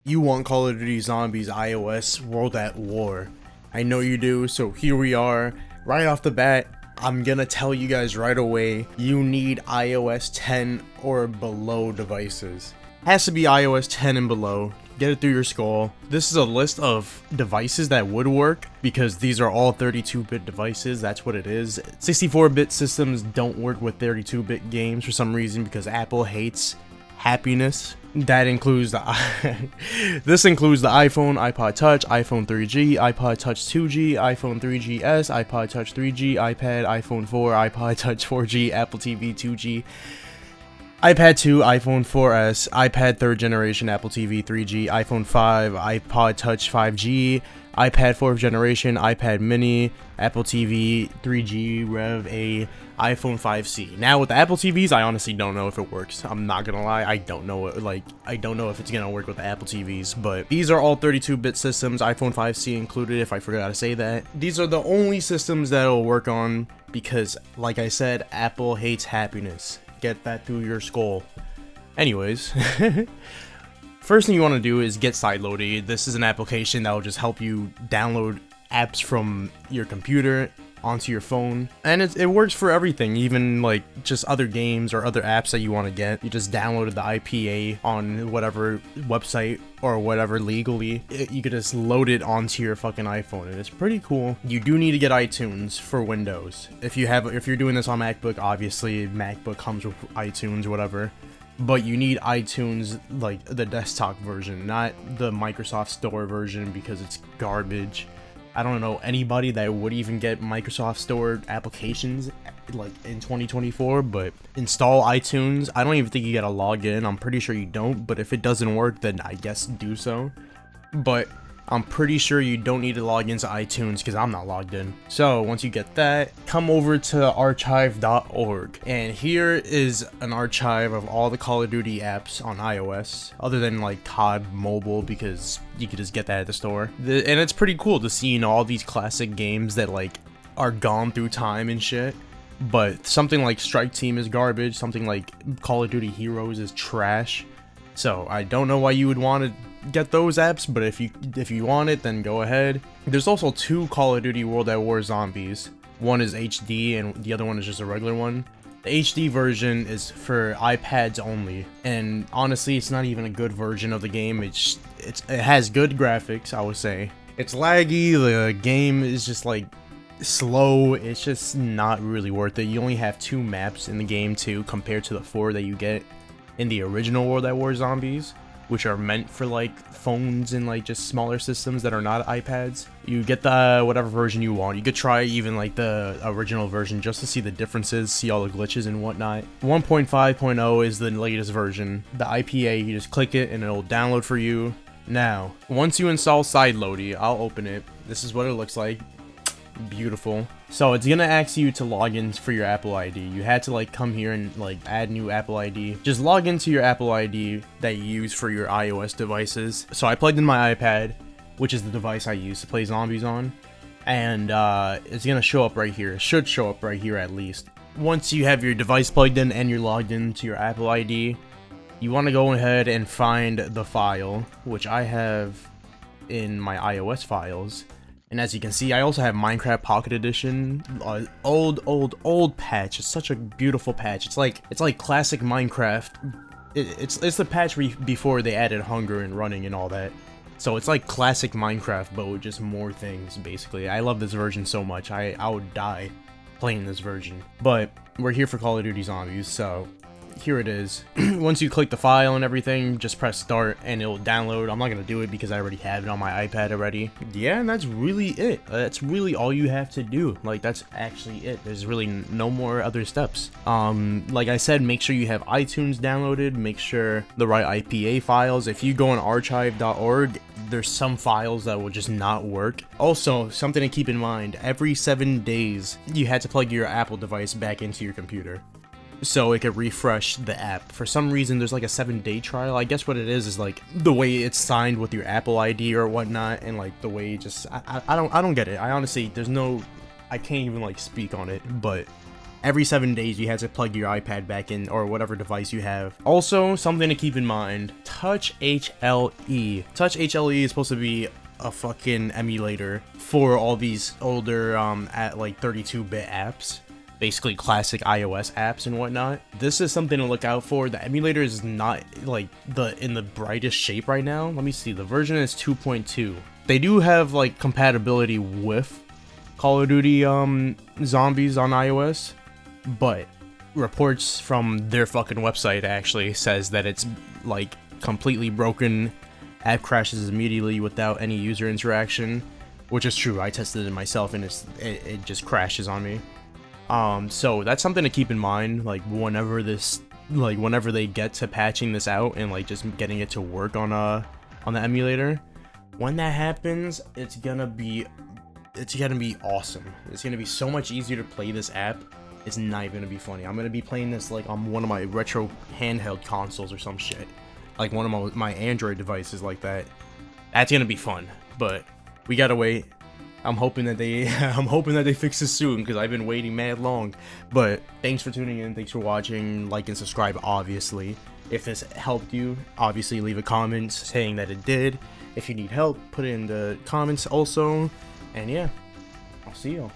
You want Call of Duty Zombies iOS World at War. I know you do, so here we are. Right off the bat, I'm gonna tell you guys right away, you need iOS 10 or below devices. Has to be iOS 10 and below. Get it through your skull. This is a list of devices that would work because these are all 32-bit devices. That's what it is. 64-bit systems don't work with 32-bit games for some reason because Apple hates happiness. That includes the this includes the iPhone, iPod Touch, iPhone 3G, iPod Touch 2G, iPhone 3GS, iPod Touch 3G, iPad, iPhone 4, iPod Touch 4G, Apple TV 2G, iPad 2, iPhone 4S, iPad 3rd generation, Apple TV 3G, iPhone 5, iPod Touch 5G, iPad 4th generation, iPad mini, Apple TV 3G, Rev A, iPhone 5C. Now with the Apple TVs, I honestly don't know if it works. I'm not gonna lie, I don't know I don't know if it's gonna work with the Apple TVs, but these are all 32-bit systems, iPhone 5C included if I forgot to say that. These are the only systems that it'll work on because, like I said, Apple hates happiness. Get that through your skull. Anyways, first thing you want to do is get Sideloadly. This is an application that will just help you download apps from your computer onto your phone, and it works for everything, even like just other games or other apps that you want to get. You just downloaded the IPA on whatever website or whatever legally, you could just load it onto your fucking iPhone, and it's pretty cool. You do need to get iTunes for Windows. If you're doing this on MacBook, obviously MacBook comes with iTunes or whatever, but you need iTunes, like the desktop version, not the Microsoft Store version, because it's garbage. I don't know anybody that would even get Microsoft Store applications like in 2024, but install iTunes. I don't even think you gotta log in. I'm pretty sure you don't, but if it doesn't work, then I guess do so. But I'm pretty sure you don't need to log into iTunes because I'm not logged in. So once you get that, come over to archive.org, and here is an archive of all the Call of Duty apps on iOS, other than like COD Mobile, because you could just get that at the store. And it's pretty cool to see, you know, all these classic games that like are gone through time and shit. But something like Strike Team is garbage, something like Call of Duty Heroes is trash. So I don't know why you would want to get those apps, but if you want it, then go ahead. There's also two Call of Duty World at War Zombies. One is HD and the other one is just a regular one. The HD version is for iPads only, and honestly it's not even a good version of the game. It has good graphics, I would say. It's laggy, the game is just like slow. It's just not really worth it. You only have 2 maps in the game too, compared to the 4 that you get in the original World at War Zombies, which are meant for like phones and like just smaller systems that are not iPads. You get the whatever version you want. You could try even like the original version just to see the differences, see all the glitches and whatnot. 1.5.0 is the latest version. The IPA, you just click it and it'll download for you. Now, once you install Sideloadly, I'll open it. This is what it looks like. Beautiful. So it's gonna ask you to log in for your Apple ID. You had to like come here and like add new Apple ID. Just log into your Apple ID that you use for your iOS devices. So I plugged in my iPad, which is the device I use to play zombies on, and it's gonna show up right here. It should show up right here at least. Once you have your device plugged in and you're logged into your Apple ID, you want to go ahead and find the file, which I have in my iOS files. And as you can see, I also have Minecraft Pocket Edition, old patch. It's such a beautiful patch. It's like classic Minecraft. It's the patch before they added hunger and running and all that. So it's like classic Minecraft, but with just more things, basically. I love this version so much. I would die playing this version. But we're here for Call of Duty Zombies, so here it is. Once you click the file and everything, just press start and it'll download. I'm not gonna do it because I already have it on my iPad already. Yeah, and that's really it. That's really all you have to do. Like, that's actually it. There's really no more other steps. Like I said, make sure you have iTunes downloaded. Make sure the right IPA files. If you go on archive.org, there's some files that will just not work. Also, something to keep in mind, every 7 days, you had to plug your Apple device back into your computer so it could refresh the app. For some reason, there's like a 7-day trial. I guess what it is like the way it's signed with your Apple ID or whatnot, and like the way it just I don't get it. I honestly, I can't even like speak on it, but every 7 days you had to plug your iPad back in, or whatever device you have. Also, something to keep in mind, TouchHLE. TouchHLE is supposed to be a fucking emulator for all these older at like 32-bit apps, basically classic iOS apps and whatnot. This is something to look out for. The emulator is not like in the brightest shape right now. Let me see, the version is 2.2. They do have like compatibility with Call of Duty Zombies on iOS, but reports from their fucking website actually says that it's like completely broken. App crashes immediately without any user interaction, which is true. I tested it myself and it just crashes on me. So that's something to keep in mind, like whenever they get to patching this out and like just getting it to work on the emulator. When that happens, it's gonna be awesome. It's gonna be so much easier to play this app. It's not even gonna be funny. I'm gonna be playing this like on one of my retro handheld consoles or some shit, like one of my Android devices like that. That's gonna be fun, but we gotta wait. I'm hoping that they fix this soon, because I've been waiting mad long. But thanks for tuning in. Thanks for watching. Like and subscribe, obviously. If this helped you, obviously leave a comment saying that it did. If you need help, put it in the comments also. And yeah, I'll see y'all.